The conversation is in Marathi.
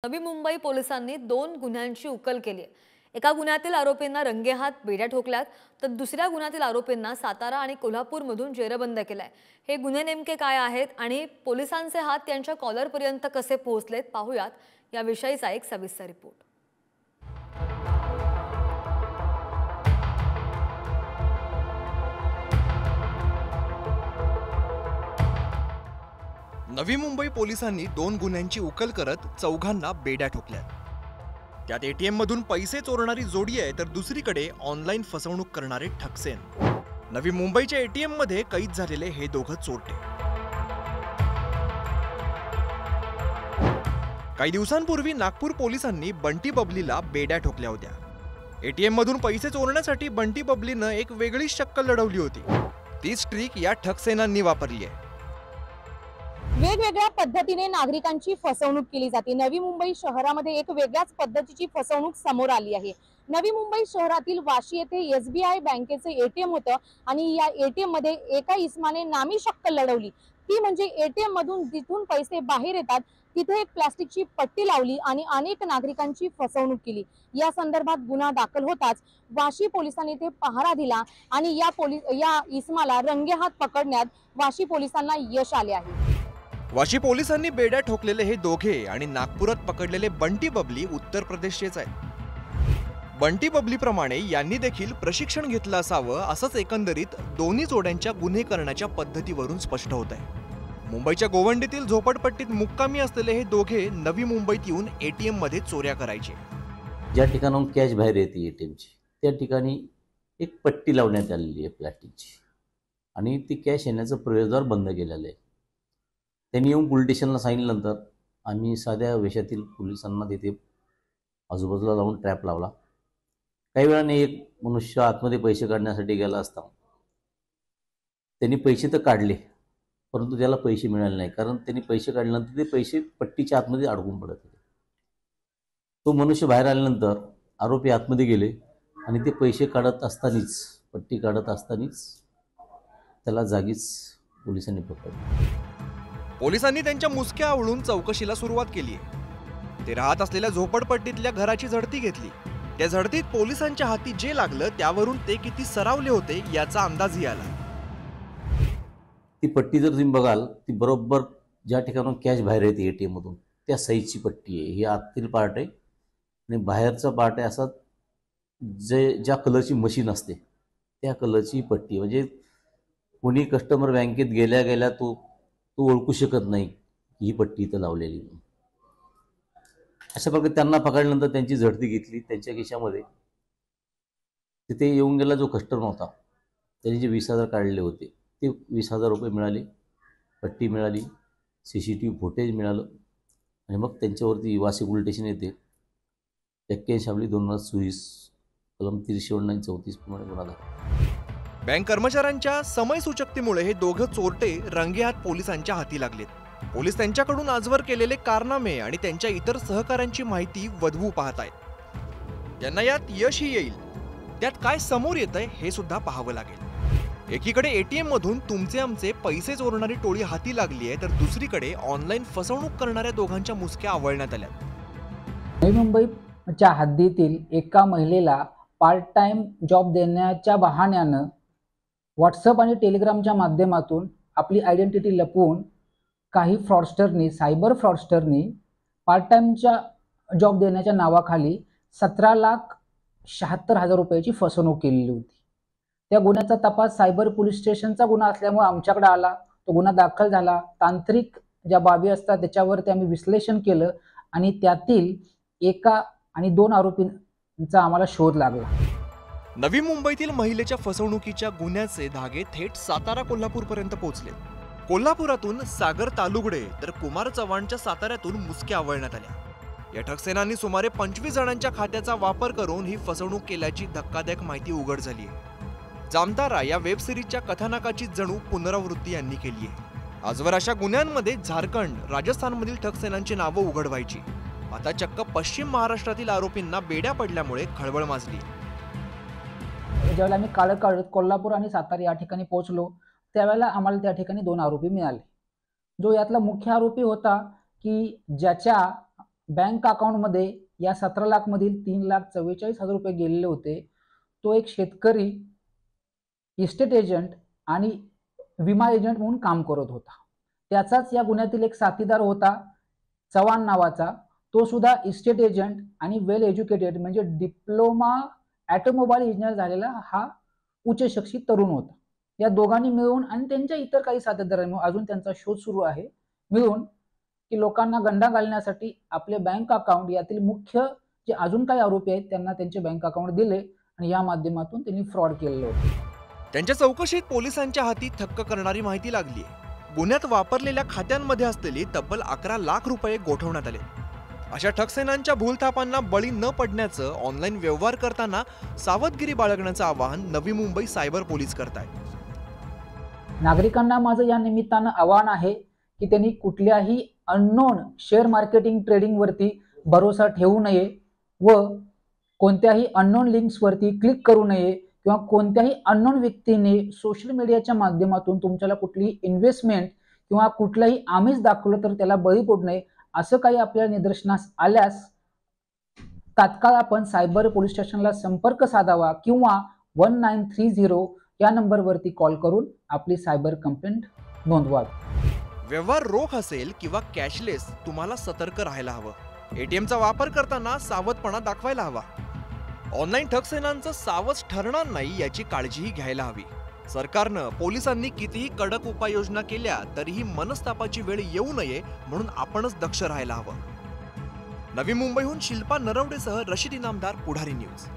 नवी मुंबई पोलिसांनी 2 गुन्ह्यांची उकल केली आहे। एका गुन्ह्यातील आरोपींना रंगेहात बेड्या ठोकल्यात, तर दुसऱ्या गुन्ह्यातील आरोपींना सातारा आणि कोल्हापूरमधून जेरबंद केलाय। हे गुन्हे नेमके काय आहेत आणि पोलिसांचे हात त्यांच्या कॉलरपर्यंत कसे पोहोचलेत पाहूयात याविषयीचा एक सविस्तर रिपोर्ट। नवी मुंबई पोलिसांनी 2 गुन्ह्यांची उकल करत चौघांना बेड्या ठोकल्यात। त्यात एटीएम मधून पैसे चोरणारी जोडी आहे, तर दुसरीकडे ऑनलाईन फसवणूक करणारे ठकसेन। नवी मुंबईच्या एटीएम मध्ये कैद झालेले हे दोघं चोरटे काही दिवसांपूर्वी नागपूर पोलिसांनी बंटी बबलीला बेड्या ठोकल्या होत्या। एटीएम मधून पैसे चोरण्यासाठी बंटी बबलीनं एक वेगळी शक्कल लढवली होती। तीच ट्रिक या ठकसेनांनी वापरली आहे। वेगवेगळ्या पद्धतीने नागरिकांची फसवणूक केली जाते। नवी मुंबई शहरामध्ये एक वेगळ्याच पद्धतीची फसवणूक समोर आली आहे। नवी मुंबई शहरातील वाशी येथे एसबीआय बँकेचे एटीएम होतं आणि या एटीएम मध्ये एका इसमाने नामी शक्कल लढवली। ती म्हणजे एटीएम मधून जिथून पैसे बाहेर येतात तिथे एक प्लास्टिकची पट्टी लावली आणि अनेक नागरिकांची फसवणूक केली। या संदर्भात गुन्हा दाखल होताच वाशी पोलिसांनी ते पहारा दिला आणि या इसमाला रंगेहात पकडण्यात वाशी पोलिसांना यश आले आहे। वाशी पोलिसांनी बेड्या ठोकलेले हे दोघे आणि नागपुरात पकडलेले बंटी बबली उत्तर प्रदेशचेच आहेत। बंटी बबली प्रमाणे यांनी देखील प्रशिक्षण घेतलं असावं असंच एकंदरीत दोन्ही जोड्यांच्या गुन्हे करण्याच्या पद्धतीवरून स्पष्ट होत आहे। मुंबईच्या गोवंडीतील झोपडपट्टीत मुक्कामी असलेले हे दोघे नवी मुंबईत येऊन एटीएम मध्ये चोऱ्या करायचे। ज्या ठिकाणाहून कॅश बाहेर येते एटीएमची त्या ठिकाणी एक पट्टी लावण्यात आलेली आहे प्लास्टिकची आणि ती कॅश येण्याचं प्रवेशद्वार बंद केलेलं आहे। त्यांनी येऊन पोलीस स्टेशनला सांगितल्यानंतर आम्ही साध्या वेशातील पोलिसांना तिथे आजूबाजूला लावून ट्रॅप लावला। काही वेळाने एक मनुष्य आतमध्ये पैसे काढण्यासाठी गेला असता त्यांनी पैसे तर काढले, परंतु त्याला पैसे मिळाले नाही, कारण त्यांनी पैसे काढल्यानंतर ते पैसे पट्टीच्या आतमध्ये अडकून पडत होते। तो मनुष्य बाहेर आल्यानंतर आरोपी आतमध्ये गेले आणि ते पैसे काढत असतानाच पट्टी काढत असतानाच त्याला जागीच पोलिसांनी पकडले। पोलिसांनी त्यांच्या मुसक्या आवळून चौकशीला सुरुवात केली आहे। ते राहत असलेल्या झोपडपट्टीतल्या घराची झडती घेतली। त्या झडतीत पोलिसांच्या हाती जे लागलं त्यावरून ते किती सरावले होते याचा अंदाजही आला। ती पट्टी जर तुम्ही बघाल ती बरोबर ज्या ठिकाणून कॅश बाहेर येते एटीएम मधून त्या साईजची पट्टी आहे। ही आतील पार्ट आहे आणि बाहेरचा पार्ट आहे असा ज्या कलरची मशीन असते त्या कलरची पट्टी, म्हणजे कोणी कस्टमर बँकेत गेल्या गेल्या तो ओळखू शकत नाही की ही पट्टी इथं लावलेली। अशा प्रकारे त्यांना पकडल्यानंतर त्यांची झडती घेतली। त्यांच्या खिशामध्ये तिथे येऊन गेला जो कस्टमर होता त्यांनी जे 20,000 काढले होते ते 20,000 रुपये मिळाले, पट्टी मिळाली, CCTV फुटेज मिळालं आणि मग त्यांच्यावरती वाशी पोलीस स्टेशन येते 81/2024 कलम 339-34 प्रमाणे गुन्हा दाखल। बँक कर्मचाऱ्यांच्या समय सूचकतेमुळे हे दोघं चोरटे रंगेहात पोलिसांच्या हाती लागलेत। पोलीस त्यांच्याकडून आजवर केलेले कारनामे आणि त्यांच्या इतर सहकाऱ्यांची माहिती वधवू पाहत आहेत। त्यांना यात यशही येईल, त्यात काय समोर येतंय हे सुद्धा पाहावं लागेल। एकीकडे एटीएम मधून तुमचे आमचे पैसे चोरणारी टोळी हाती लागली आहे, तर दुसरीकडे ऑनलाईन फसवणूक करणाऱ्या दोघांच्या मुसक्या आवळण्यात आल्या। नवी मुंबईच्या हद्दीतील एका महिलेला पार्ट टाइम जॉब देण्याच्या बहाण्यानं व्हॉट्सअप आणि टेलिग्रामच्या माध्यमातून आपली आयडेंटिटी लपवून काही फ्रॉडस्टरनी सायबर फ्रॉडस्टरनी पार्ट टाइमच्या जॉब देण्याच्या नावाखाली 17,76,000 रुपयाची फसवणूक केलेली होती। त्या गुन्ह्याचा तपास सायबर पोलीस स्टेशनचा गुन्हा असल्यामुळे आमच्याकडे आला। तो गुन्हा दाखल झाला। तांत्रिक ज्या बाबी असतात त्याच्यावरती आम्ही विश्लेषण केलं आणि त्यातील एका आणि 2 आरोपींचा आम्हाला शोध लागला। नवी मुंबईतील महिलेच्या फसवणुकीच्या गुन्ह्याचे धागे थेट सातारा कोल्हापूर पर्यंत पोहोचले। कोल्हापुरातून सागर तालुगडे तर कुमार चव्हाणच्या साताऱ्यातून मुसक्या आवळण्यात आल्या। या ठकसेनांनी सुमारे 25 जणांच्या खात्याचा वापर करून ही फसवणूक केल्याची धक्कादायक माहिती उघड झाली आहे। जामतारा या वेब सिरीजच्या कथानकाची जणू पुनरावृत्ती यांनी केली आहे। आजवर अशा गुन्ह्यांमध्ये झारखंड, राजस्थानमधील ठकसेनांची नावं उघड व्हायची। आता चक्क पश्चिम महाराष्ट्रातील आरोपींना बेड्या पडल्यामुळे खळबळ माजली। ज्यावेळेला आम्ही काळत कोल्हापूर आणि सातारा या ठिकाणी पोहोचलो त्यावेळेला आम्हाला त्या ठिकाणी 2 आरोपी मिळाले। जो यातला मुख्य आरोपी होता की ज्याच्या बँक अकाउंटमध्ये या 17 लाखमधील 3,44,000 रुपये गेलेले होते. तो एक शेतकरी, इस्टेट एजंट आणि विमा एजंट म्हणून काम करत होता. त्याचाच या गुन्ह्यातील एक साथीदार होता चव्हाण नावाचा. तो सुद्धा इस्टेट एजंट आणि वेल एज्युकेटेड म्हणजे डिप्लोमा ऑटोमोबाईल इंजिनियर झालेला हा उच्च शिक्षित तरुण होता. या दोघांनी मिळून आणि त्यांच्या इतर काही साथीदारांनी अजून त्यांचा शोध सुरू आहे, मिळून की लोकांना गंडा घालण्यासाठी आपले बँक अकाउंट यातील मुख्य जे अजून काही आरोपी आहेत त्यांना त्यांचे बँक अकाउंट दिले आणि या माध्यमातून त्यांनी फ्रॉड केलेलं होतं. त्यांच्या चौकशीत पोलिसांच्या हाती थक्क करणारी माहिती लागली. गुन्ह्यात वापरलेल्या खात्यांमध्ये असलेली तब्बल 11 लाख रुपये गोठवण्यात आले. अशा ठगसेनांच्या भूलथापांना बळी न पडण्याचं, ऑनलाईन व्यवहार करताना सावधगिरी बाळगण्याचं आवाहन नवी मुंबई सायबर पोलीस करतायत. नागरिकांना माझं या निमित्तानं आवाहन आहे की त्यांनी कुठल्याही अननोन शेअर मार्केटिंग ट्रेडिंगवरती भरोसा ठेवू नये व कोणत्याही अननोन लिंक्सवरती क्लिक करू नये किंवा कोणत्याही अननोन व्यक्तीने सोशल मीडियाच्या माध्यमातून तुमच्याला कुठलीही इन्व्हेस्टमेंट किंवा कुठलाही आमिष दाखवलं तर त्याला बळी पडू नये. असं काही आपल्याला निदर्शनास आल्यास तात्काळ आपण सायबर पोलीस स्टेशनला संपर्क साधावा किंवा 1930 या नंबरवरती कॉल करून आपली सायबर कंप्लेंट नोंदवावी. व्यवहार रोख असेल किंवा कॅशलेस, तुम्हाला सतर्क राहायला हवं. एटीएमचा वापर करताना सावधपणा दाखवायला हवा. ऑनलाईन ठगसेनांचं सावध ठरणार नाही याची काळजीही घ्यायला हवी. सरकारनं, पोलिसांनी कितीही कडक उपाययोजना केल्या तरीही मनस्तापाची वेळ येऊ नये म्हणून आपणच दक्ष राहायला हवं. नवी मुंबईहून शिल्पा नरवडेसह रशीद इनामदार, पुढारी न्यूज.